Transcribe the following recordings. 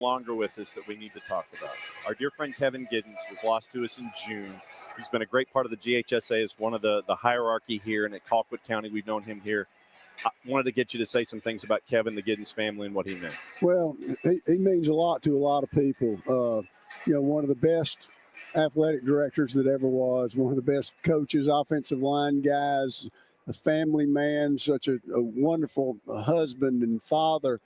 longer with us that we need to talk about. Our dear friend Kevin Giddens was lost to us in June. He's been a great part of the GHSA as one of the hierarchy here, and at Colquitt County, we've known him here. I wanted to get you to say some things about Kevin, the Giddens family, and what he meant. Well, he means a lot to a lot of people. One of the best athletic directors that ever was, one of the best coaches, offensive line guys, a family man, such a wonderful husband and father.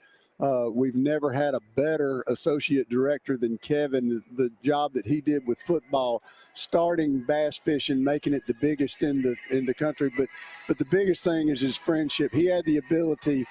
We've never had a better associate director than Kevin. The job that he did with football, starting bass fishing, making it the biggest in the country. But the biggest thing is his friendship. He had the ability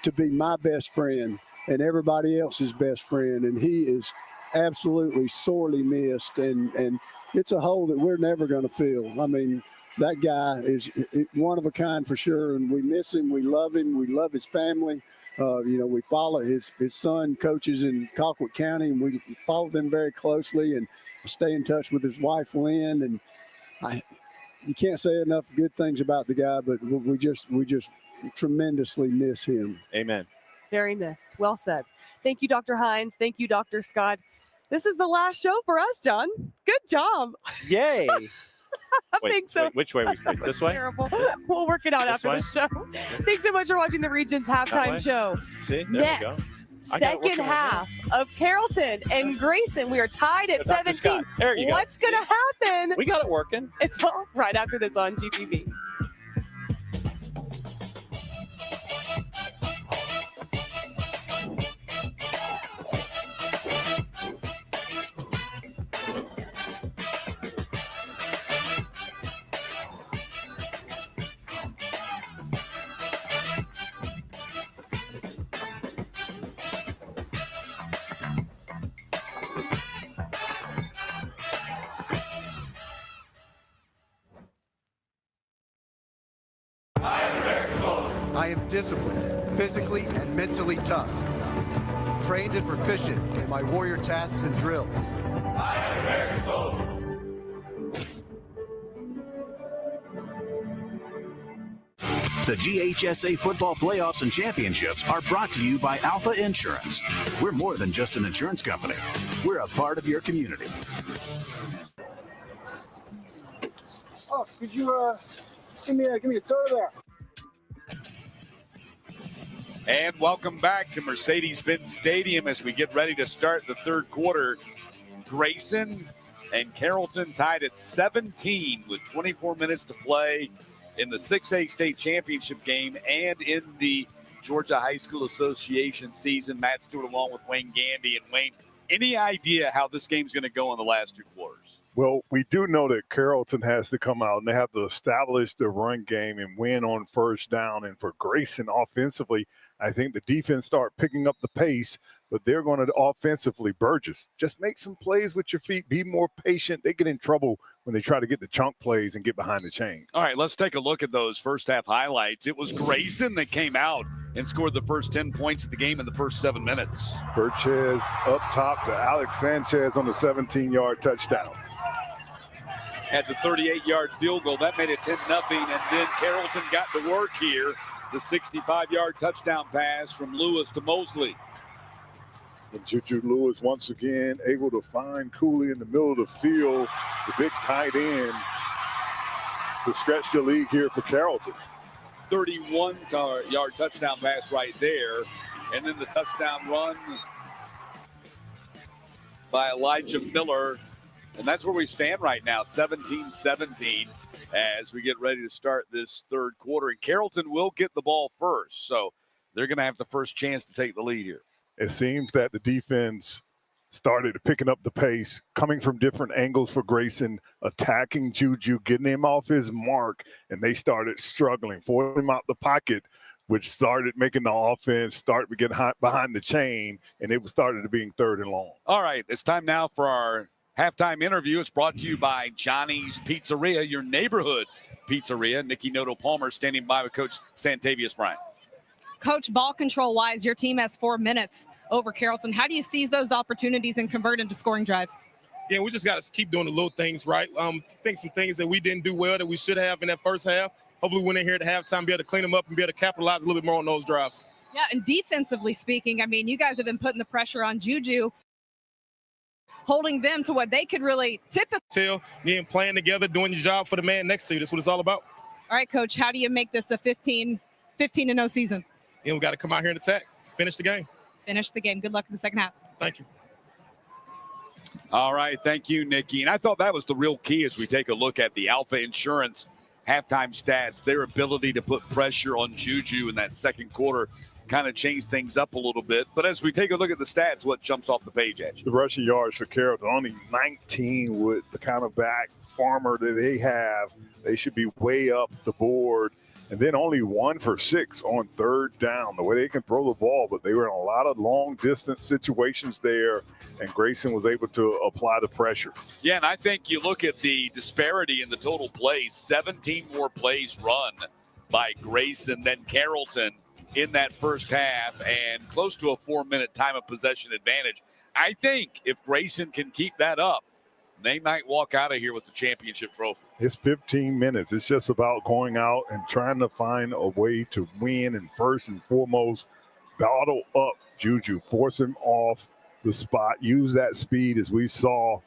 to be my best friend and everybody else's best friend, and he is absolutely sorely missed. And it's a hole that we're never going to fill. I mean, that guy is one of a kind for sure, and we miss him. We love him. We love his family. We follow his son coaches in Colquitt County, and we follow them very closely and stay in touch with his wife, Lynn. And you can't say enough good things about the guy, but we just tremendously miss him. Amen. Very missed. Well said. Thank you, Dr. Hines. Thank you, Dr. Scott. This is the last show for us, John. Good job. Yay. Thanks so. Which way? This way? Terrible. We'll work it out after the show. Thanks so much for watching the Region's Halftime Show. See, there Next, second half of Carrollton and Grayson. We are tied at 17. What's going to happen? We got it working. It's all right after this on GPB. I am disciplined, physically and mentally tough, trained and proficient in my warrior tasks and drills. I am American soldier. The GHSA football playoffs and championships are brought to you by Alpha Insurance. We're more than just an insurance company. We're a part of your community. Oh, could you give me a soda there? And welcome back to Mercedes-Benz Stadium as we get ready to start the third quarter. Grayson and Carrollton tied at 17 with 24 minutes to play in the 6A state championship game and in the Georgia High School Association season. Matt Stewart along with Wayne Gandy. And Wayne, any idea how this game's going to go in the last two quarters? Well, we do know that Carrollton has to come out and they have to establish the run game and win on first down. And for Grayson offensively, I think the defense start picking up the pace, but they're going to offensively, Burgess, just make some plays with your feet, be more patient. They get in trouble when they try to get the chunk plays and get behind the chains. All right, let's take a look at those first half highlights. It was Grayson that came out and scored the first 10 points of the game in the first 7 minutes. Burgess up top to Alex Sanchez on the 17-yard touchdown. Had the 38-yard field goal. That made it 10-0, and then Carrollton got to work here. The 65-yard touchdown pass from Lewis to Mosley. And JuJu Lewis once again able to find Cooley in the middle of the field, the big tight end, to stretch the league here for Carrollton. 31-yard touchdown pass right there. And then the touchdown run by Elijah Miller. And that's where we stand right now, 17-17, as we get ready to start this third quarter. And Carrollton will get the ball first, so they're going to have the first chance to take the lead here. It seems that the defense started picking up the pace, coming from different angles for Grayson, attacking JuJu, getting him off his mark, and they started struggling, forcing him out the pocket, which started making the offense start to get behind the chain, and it started to being third and long. All right, it's time now for our halftime interview. It's brought to you by Johnny's Pizzeria, your neighborhood pizzeria. Nikki Noto-Palmer standing by with Coach Santavius Bryant. Coach, ball control-wise, your team has 4 minutes over Carrollton. How do you seize those opportunities and convert into scoring drives? Yeah, we just got to keep doing the little things right. I think some things that we didn't do well that we should have in that first half. Hopefully when they're here at halftime, be able to clean them up and be able to capitalize a little bit more on those drives. Yeah, and defensively speaking, I mean, you guys have been putting the pressure on JuJu, holding them to what they could really tell, playing together, doing your job for the man next to you. That's what it's all about. All right, Coach, how do you make this a 15-0 season? We got to come out here and attack, finish the game. Finish the game. Good luck in the second half. Thank you. All right, thank you, Nikki. And I thought that was the real key as we take a look at the Alpha Insurance halftime stats. Their ability to put pressure on JuJu in that second quarter kind of changed things up a little bit. But as we take a look at the stats, what jumps off the page at you? The rushing yards for Carrollton, only 19 with the kind of back Farmer that they have. They should be way up the board. And then only 1 for 6 on third down. The way they can throw the ball, but they were in a lot of long distance situations there, and Grayson was able to apply the pressure. Yeah, and I think you look at the disparity in the total plays, 17 more plays run by Grayson than Carrollton in that first half, and close to a 4-minute time of possession advantage. I think if Grayson can keep that up, they might walk out of here with the championship trophy. It's 15 minutes. It's just about going out and trying to find a way to win, and first and foremost, bottle up JuJu, force him off the spot, use that speed as we saw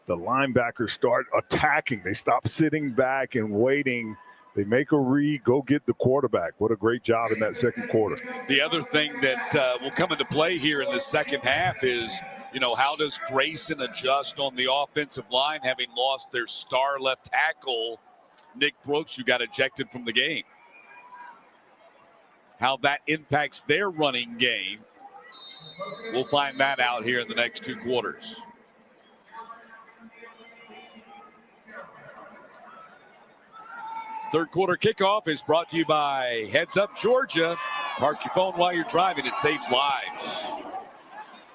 the linebackers start attacking. They stop sitting back and waiting. They make a read, go get the quarterback. What a great job in that second quarter. The other thing that will come into play here in the second half is, how does Grayson adjust on the offensive line, having lost their star left tackle, Nick Brooks, who got ejected from the game? How that impacts their running game, we'll find that out here in the next 2 quarters. Third quarter kickoff is brought to you by Heads Up Georgia. Park your phone while you're driving. It saves lives.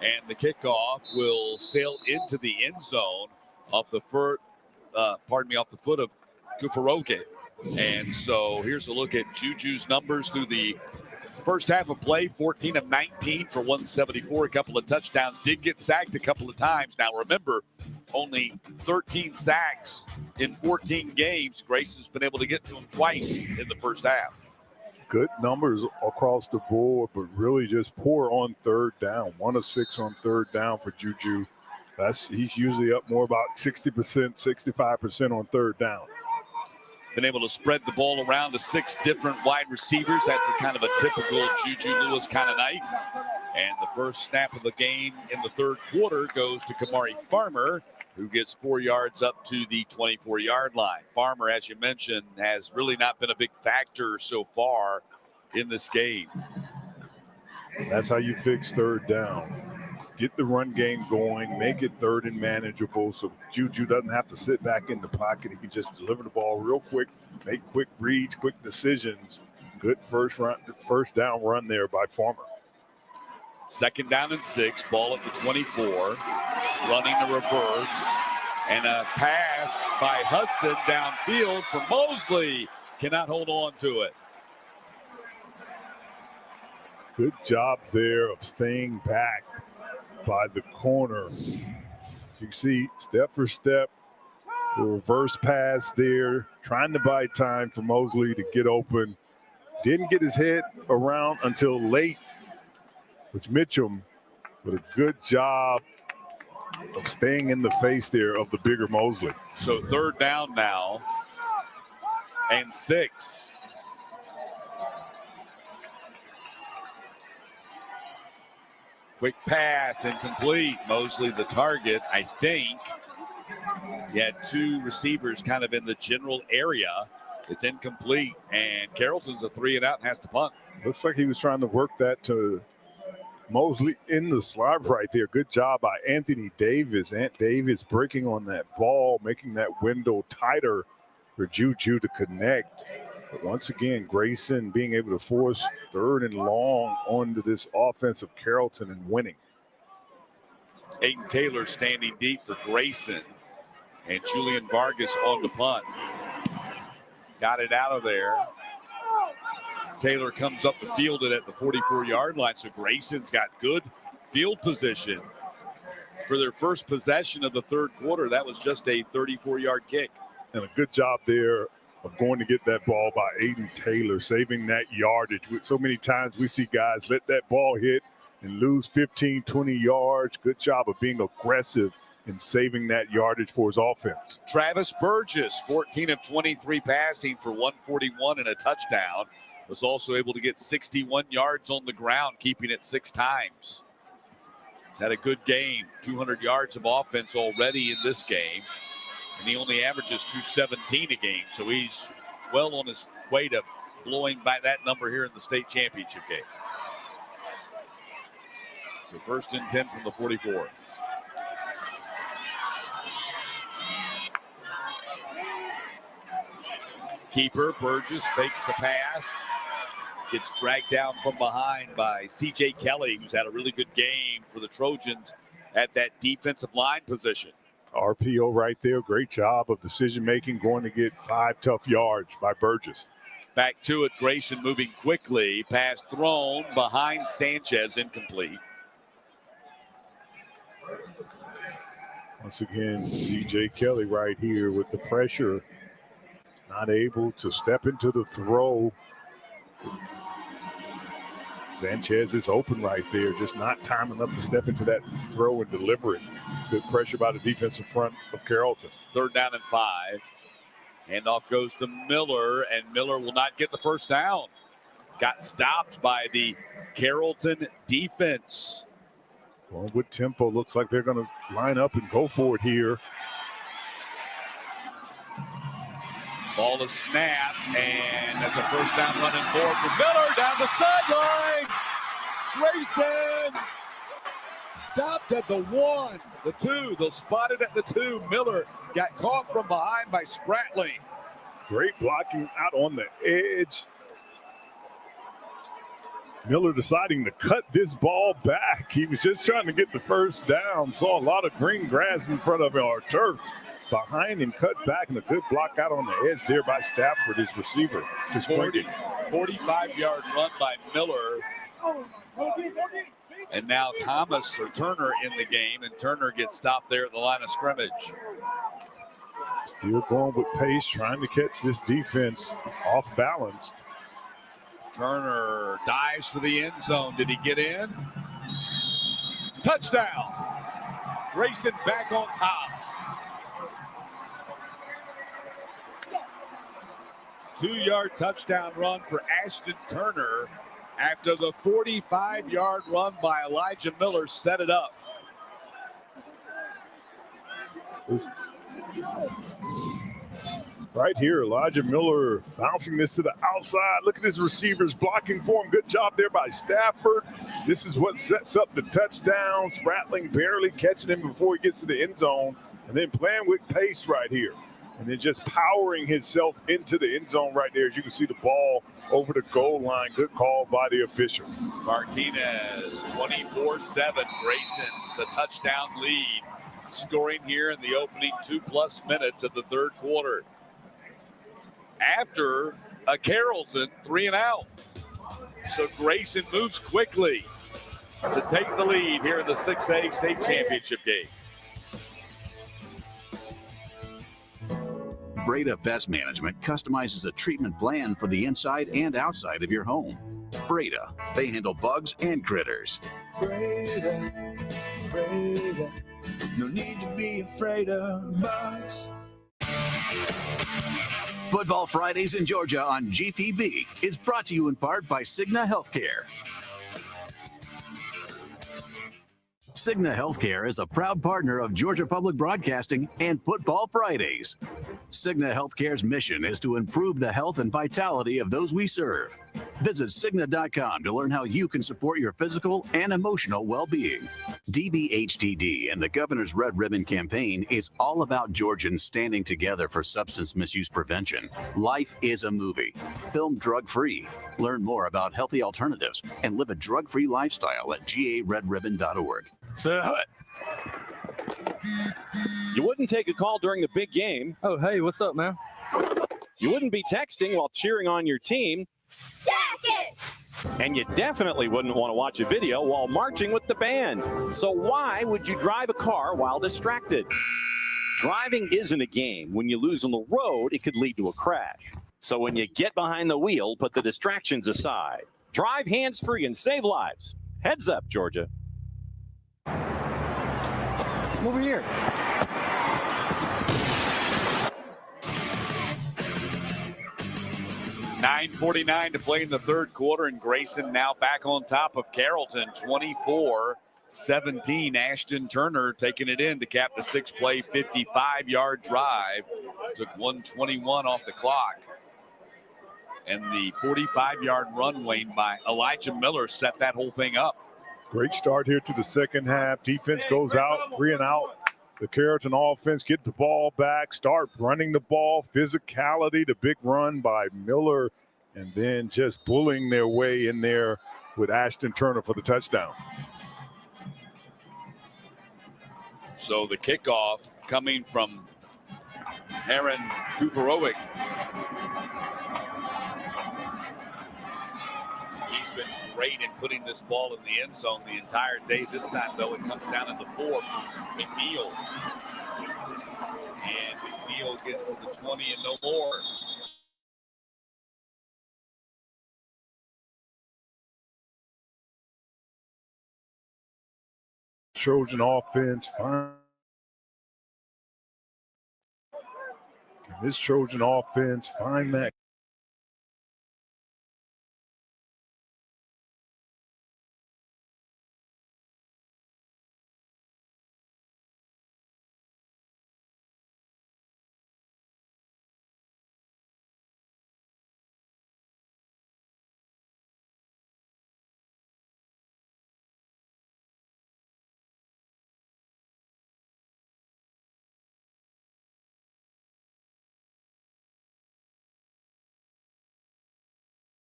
And the kickoff will sail into the end zone off the foot of Kufaroke. And so here's a look at JuJu's numbers through the first half of play. 14 of 19 for 174, a couple of touchdowns. Did get sacked a couple of times. Now remember, only 13 sacks in 14 games. Grayson's been able to get to him twice in the first half. Good numbers across the board, but really just poor on third down. 1 of 6 on third down for JuJu. He's usually up more about 60%, 65% on third down. Been able to spread the ball around to 6 different wide receivers. That's a kind of a typical JuJu Lewis kind of night. And the first snap of the game in the third quarter goes to Kamari Farmer, who gets 4 yards up to the 24-yard line. Farmer, as you mentioned, has really not been a big factor so far in this game. That's how you fix third down. Get the run game going, make it third and manageable so JuJu doesn't have to sit back in the pocket. He can just deliver the ball real quick, make quick reads, quick decisions. Good first down run there by Farmer. 2nd down and 6, ball at the 24, running the reverse, and a pass by Hudson downfield for Mosley. Cannot hold on to it. Good job there of staying back by the corner. You see, step for step, the reverse pass there, trying to buy time for Mosley to get open. Didn't get his head around until late with Mitchum, but a good job of staying in the face there of the bigger Mosley. So 3rd down now and 6. Quick pass incomplete. Mosley the target, I think. He had 2 receivers kind of in the general area. It's incomplete, and Carrollton's a 3-and-out and has to punt. Looks like he was trying to work that to Mosley in the slot right there. Good job by Anthony Davis. Ant Davis breaking on that ball, making that window tighter for JuJu to connect. But once again, Grayson being able to force 3rd and long onto this offense of Carrollton and winning. Aiden Taylor standing deep for Grayson, and Julian Vargas on the punt. Got it out of there. Taylor comes up the field at the 44-yard line, so Grayson's got good field position for their first possession of the third quarter. That was just a 34-yard kick. And a good job there of going to get that ball by Aiden Taylor, saving that yardage. So many times we see guys let that ball hit and lose 15, 20 yards. Good job of being aggressive and saving that yardage for his offense. Travis Burgess, 14 of 23 passing for 141 and a touchdown. Was also able to get 61 yards on the ground, keeping it 6 times. He's had a good game, 200 yards of offense already in this game. And he only averages 217 a game, so he's well on his way to blowing by that number here in the state championship game. So 1st and 10 from the 44. Keeper, Burgess, fakes the pass. Gets dragged down from behind by C.J. Kelly, who's had a really good game for the Trojans at that defensive line position. RPO right there. Great job of decision-making, going to get 5 tough yards by Burgess. Back to it, Grayson moving quickly. Pass thrown behind Sanchez, incomplete. Once again, C.J. Kelly right here with the pressure. Not able to step into the throw. Sanchez is open right there, just not time enough to step into that throw and deliver it. Good pressure by the defensive front of Carrollton. 3rd down and 5. Handoff goes to Miller, and Miller will not get the first down. Got stopped by the Carrollton defense. Going with tempo, looks like they're going to line up and go for it here. Ball is snapped, and that's a first down running forward for Miller down the sideline. Grayson stopped at the 1, the 2. They'll spot it at the 2. Miller got caught from behind by Spratling. Great blocking out on the edge. Miller deciding to cut this ball back. He was just trying to get the first down. Saw a lot of green grass in front of our turf. Behind him, cut back, and a good block out on the edge there by Stafford, his receiver. Just 45-yard run by Miller. And now Thomas or Turner in the game, and Turner gets stopped there at the line of scrimmage. Still going with pace, trying to catch this defense off balance. Turner dives for the end zone. Did he get in? Touchdown. Grayson back on top. 2-yard touchdown run for Ashton Turner after the 45-yard run by Elijah Miller set it up. Right here, Elijah Miller bouncing this to the outside. Look at his receivers blocking for him. Good job there by Stafford. This is what sets up the touchdown. Spratling barely catching him before he gets to the end zone, and then playing with pace right here. And then just powering himself into the end zone right there. As you can see the ball over the goal line. Good call by the official. Martinez, 24-7. Grayson, the touchdown lead. Scoring here in the opening 2+ minutes of the 3rd quarter. After a Carrollton 3-and-out. So Grayson moves quickly to take the lead here in the 6A state championship game. Breda Pest Management customizes a treatment plan for the inside and outside of your home. Breda, they handle bugs and critters. Breda, no need to be afraid of bugs. Football Fridays in Georgia on GPB is brought to you in part by Cigna Healthcare. Cigna Healthcare is a proud partner of Georgia Public Broadcasting and Football Fridays. Cigna Healthcare's mission is to improve the health and vitality of those we serve. Visit Cigna.com to learn how you can support your physical and emotional well-being. DBHTD and the Governor's Red Ribbon Campaign is all about Georgians standing together for substance misuse prevention. Life is a movie. Film drug-free. Learn more about healthy alternatives and live a drug-free lifestyle at garedribbon.org. So, you wouldn't take a call during the big game. Oh, hey, what's up, man? You wouldn't be texting while cheering on your team. Jackets! And you definitely wouldn't want to watch a video while marching with the band. So why would you drive a car while distracted? Driving isn't a game. When you lose on the road, it could lead to a crash. So when you get behind the wheel, put the distractions aside. Drive hands-free and save lives. Heads up, Georgia. Come over here. $9:49 to play in the third quarter, and Grayson now back on top of Carrollton, 24-17. Ashton Turner taking it in to cap the 6-play, 55-yard drive. Took 1:21 off the clock. And the 45-yard run, Wayne, by Elijah Miller set that whole thing up. Great start here to the second half. Defense goes out, 3 and out. The Carrollton offense get the ball back, start running the ball, physicality, the big run by Miller, and then just bullying their way in there with Ashton Turner for the touchdown. So the kickoff coming from Aaron Kufarovic. He's been great in putting this ball in the end zone the entire day. This time, though, it comes down in the 4 from McNeil. And McNeil gets to the 20 and no more. Trojan offense find. Can this Trojan offense find that